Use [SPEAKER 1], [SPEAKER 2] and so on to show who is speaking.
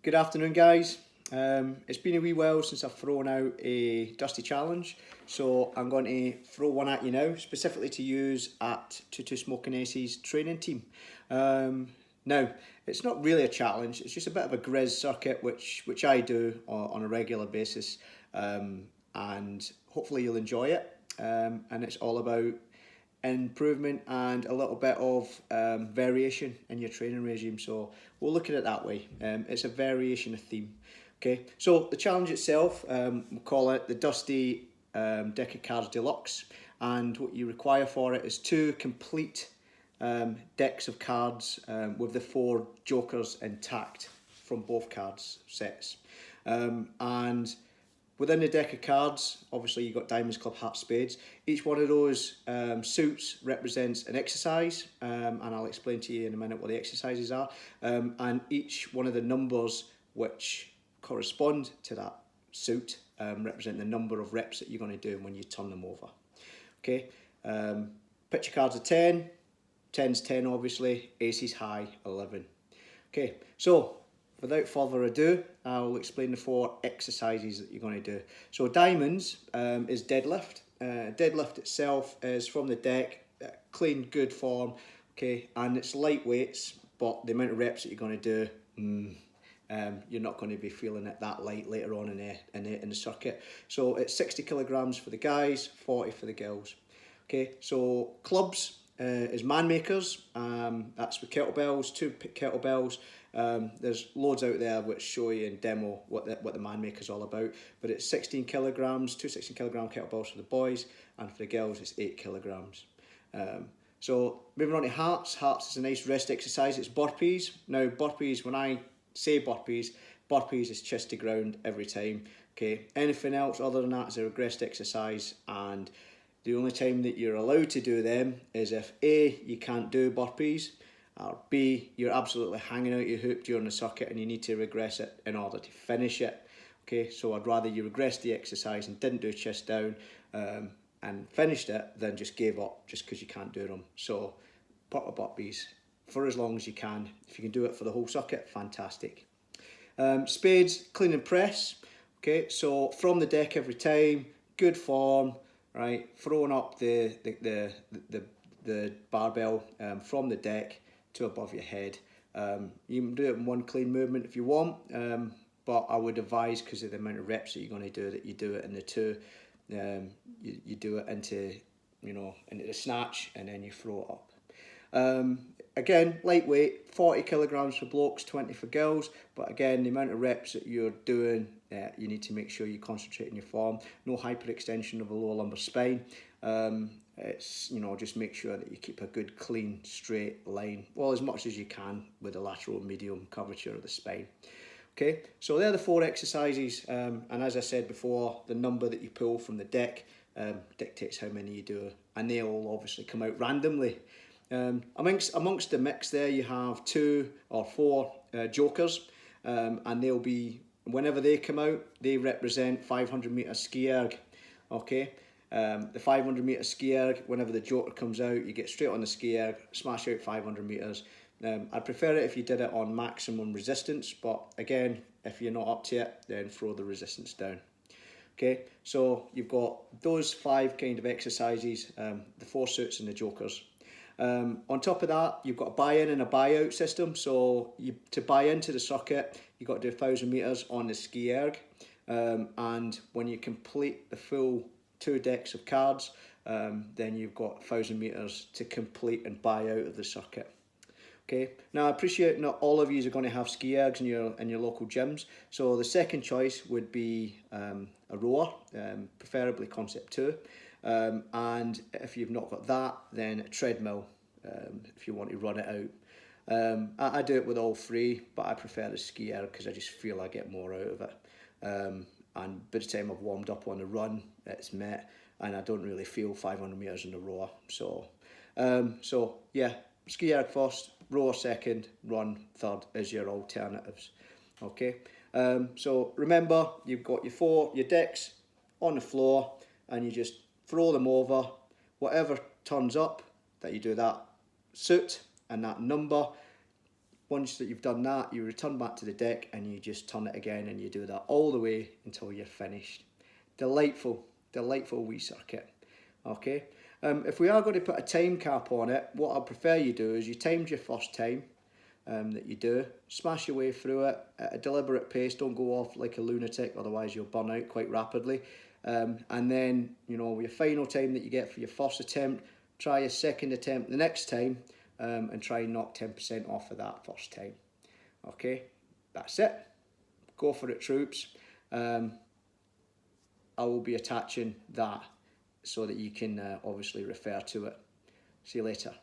[SPEAKER 1] Good afternoon, guys. It's been a wee while since I've thrown out a dusty challenge, so I'm going to throw one at you now, specifically to use at Tutu Smoking Aces training team. Now, it's not really a challenge, it's just a bit of a grizz circuit which I do on a regular basis, and hopefully you'll enjoy it. And it's all about improvement and a little bit of variation in your training regime. So we'll look at it that way. It's a variation of theme. Okay, so the challenge itself, we'll call it the Dusty Deck of Cards Deluxe, and what you require for it is 2 complete decks of cards with the 4 jokers intact from both cards sets. And within the deck of cards, obviously you've got diamonds, club, hearts, spades. Each one of those suits represents an exercise, and I'll explain to you in a minute what the exercises are. And each one of the numbers which correspond to that suit represent the number of reps that you're going to do when you turn them over. Okay, picture cards are 10, 10's 10 obviously, aces high, 11. Okay, so without further ado, I'll explain the 4 exercises that you're going to do. So diamonds is deadlift. Deadlift itself is from the deck, clean, good form, okay, and it's light weights, but the amount of reps that you're going to do, you're not going to be feeling it that light later on in the circuit. So it's 60 kilograms for the guys, 40 for the girls. Okay, so clubs is man makers. That's with kettlebells, 2 kettlebells. There's loads out there which show you and demo what the man maker's all about. But it's 16 kilograms, 2 16 kilogram kettlebells for the boys, and for the girls it's 8 kilograms. So moving on to hearts. Hearts is a nice rest exercise. It's burpees. Now burpees, when I say burpees is chest to ground every time. Okay, anything else other than that is a regressed exercise, and the only time that you're allowed to do them is if A, you can't do burpees, or B, you're absolutely hanging out your hoop during the circuit and you need to regress it in order to finish it. Okay, so I'd rather you regressed the exercise and didn't do chest down and finished it than just gave up just because you can't do them. So put a burpees for as long as you can. If you can do it for the whole circuit, fantastic. Spades, clean and press. Okay, so from the deck every time, good form, right? Throwing up the barbell from the deck to above your head. You can do it in one clean movement if you want, but I would advise, because of the amount of reps that you're going to do, that you do it in the 2. You do it into the snatch and then you throw it up. Again, lightweight, 40 kilograms for blokes, 20 for girls. But again, the amount of reps that you're doing, you need to make sure you concentrate on your form. No hyperextension of the lower lumbar spine. It's just make sure that you keep a good, clean, straight line, well, as much as you can with the lateral medium curvature of the spine. Okay, so they're the 4 exercises, and as I said before, the number that you pull from the deck dictates how many you do, and they all obviously come out randomly. Amongst the mix there, you have 2 or 4 jokers, and they'll be, whenever they come out, they represent 500 metre ski erg. Okay, the 500 metre ski erg, whenever the joker comes out, you get straight on the ski erg, smash out 500 metres. I'd prefer it if you did it on maximum resistance, but again, if you're not up to it, then throw the resistance down. Okay, so you've got those 5 kind of exercises, the 4 suits and the jokers. On top of that, you've got a buy-in and a buy-out system. So to buy into the circuit, you've got to do 1,000 metres on the ski erg. And when you complete the full 2 decks of cards, then you've got 1,000 metres to complete and buy out of the circuit. Okay. Now I appreciate not all of you are going to have ski ergs in your local gyms. So the second choice would be a rower, preferably Concept 2. And if you've not got that, then a treadmill, if you want to run it out. I do it with all 3, but I prefer the ski erg because I just feel I get more out of it. And by the time I've warmed up on the run, it's met, and I don't really feel 500 metres in the rower. So yeah, ski erg first, rower second, run third as your alternatives. Okay, so remember, you've got your decks on the floor, and you just throw them over. Whatever turns up, that you do that suit and that number. once that you've done that, you return back to the deck and you just turn it again, and you do that all the way until you're finished. Delightful, delightful wee circuit. Okay, if we are going to put a time cap on it, what I prefer you do is you timed your first time that you do, smash your way through it at a deliberate pace, don't go off like a lunatic, otherwise you'll burn out quite rapidly. And then, you know, your final time that you get for your first attempt, try your second attempt the next time, and try and knock 10% off of that first time. Okay, that's it. Go for it, troops. I will be attaching that so that you can obviously refer to it. See you later.